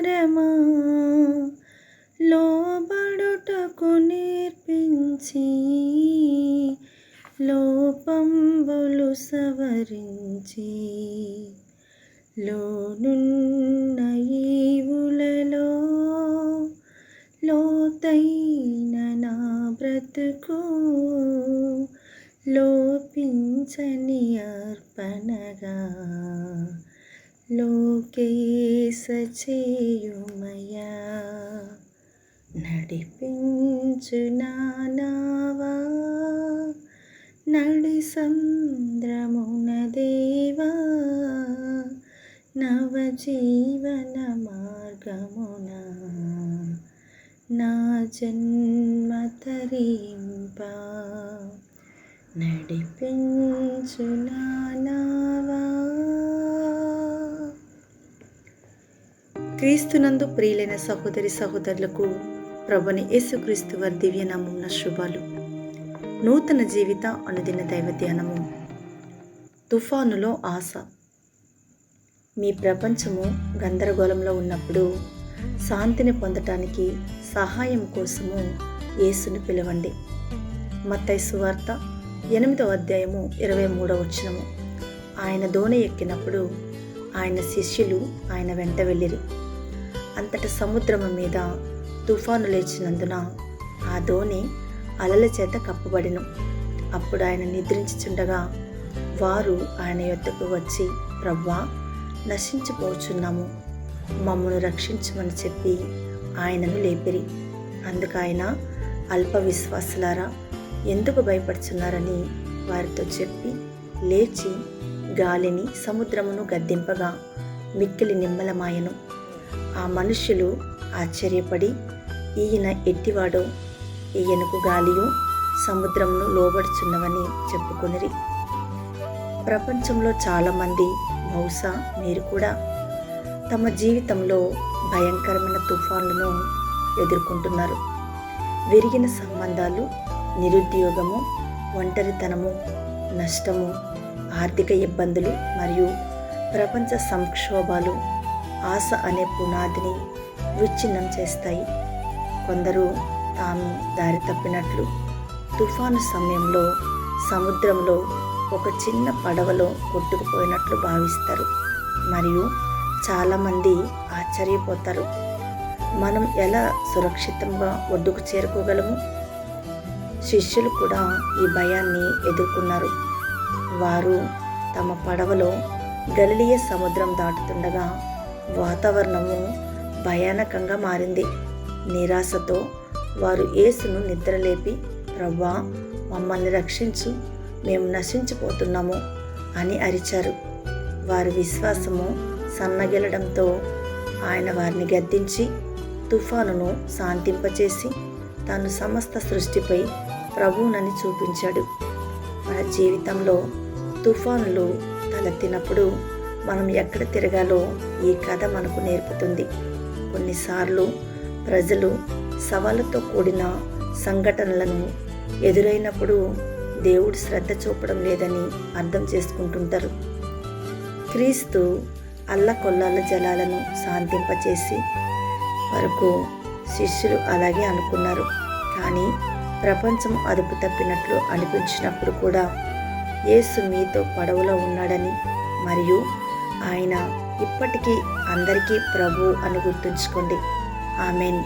తరమా లోబడుటకు నేర్పించి లోపంబులు సవరించి లోనున్న ఈవులలో లోతైన నా బ్రతుకు లోపించని అర్పణగా లోకేశ చేయుమయా. నడిపించు నావా నడి సంద్రమున దేవా నవజీవన మార్గమున నా జన్మ తరింప. నడిపించు నావా. క్రీస్తునందు ప్రియులైన సహోదరి సహోదరులకు ప్రభుని యేసుక్రీస్తు వారి దివ్యనామమున శుభాలు. నూతన జీవిత అనుదిన దైవ ధ్యానము. తుఫానులో ఆశ. మీ ప్రపంచము గందరగోళంలో ఉన్నప్పుడు శాంతిని పొందటానికి సహాయం కోసము యేసుని పిలవండి. మత్తయి సువార్త 8వ అధ్యాయము 23వ వచనము. ఆయన దోణి ఎక్కినప్పుడు ఆయన శిష్యులు ఆయన వెంట వెళ్ళిరి. అంతట సముద్రము మీద తుఫాను లేచినందున ఆ దోణి అలల చేత కప్పబడిను. అప్పుడు ఆయన నిద్రించుచుండగా వారు ఆయన యొద్దకు వచ్చి, ప్రభువా, నశించిపోచున్నాము, మమ్మను రక్షించమని చెప్పి ఆయనను లేపిరి. అందుకు ఆయన, అల్ప విశ్వాసులారా, ఎందుకు భయపడుచున్నారని వారితో చెప్పి లేచి గాలిని సముద్రమును గద్దింపగా మిక్కిలి నిమ్మలమాయను. ఆ మనుష్యులు ఆశ్చర్యపడి, ఈయన ఎట్టివాడో, ఈయనకు గాలియు సముద్రమును లోబడుచున్నవని చెప్పుకొనిరి. ప్రపంచంలో చాలామంది, బహుశా మీరు కూడా, తమ జీవితంలో భయంకరమైన తుఫాన్లను ఎదుర్కొంటున్నారు. విరిగిన సంబంధాలు, నిరుద్యోగము, ఒంటరితనము, నష్టము, ఆర్థిక ఇబ్బందులు మరియు ప్రపంచ సంక్షోభాలు ఆశ అనే పునాదిని విచ్ఛిన్నం చేస్తాయి. కొందరు తాము దారి తప్పినట్లు తుఫాను సమయంలో సముద్రంలో ఒక చిన్న పడవలో కొట్టుకుపోయినట్లు భావిస్తారు. మరియు చాలామంది ఆశ్చర్యపోతారు, మనం ఎలా సురక్షితంగా ఒడ్డుకు చేరుకోగలము. శిష్యులు కూడా ఈ భయాన్ని ఎదుర్కొన్నారు. వారు తమ పడవలో గలిలయ సముద్రం దాటుతుండగా వాతావరణము భయానకంగా మారింది. నిరాశతో వారు యేసును నిద్రలేపి, ప్రభువా, మమ్మల్ని రక్షించు, మేము నశించిపోతున్నాము అని అరిచారు. వారి విశ్వాసము సన్నగిల్లడంతో ఆయన వారిని గద్దించి తుఫానును శాంతింపచేసి తాను సమస్త సృష్టిపై ప్రభువునని చూపించాడు. మన జీవితంలో తుఫానులు తలెత్తినప్పుడు మనం ఎక్కడ తిరగాలో ఈ కథ మనకు నేర్పుతుంది. కొన్నిసార్లు ప్రజలు సవాళ్ళతో కూడిన సంఘటనలను ఎదురైనప్పుడు దేవుడు శ్రద్ధ చూపడం లేదని అర్థం చేసుకుంటుంటారు. క్రీస్తు అల్లకొల్లాల జలాలను శాంతింపచేసి వరకు శిష్యులు అలాగే అనుకున్నారు. కానీ ప్రపంచం అదుపు తప్పినట్లు అనిపించినప్పుడు కూడా యేసు మీతో పడవలో ఉన్నాడని మరియు ఆయన ఇప్పటికీ అందరికీ ప్రభువు అని గుర్తుంచుకోండి. ఆమెన్.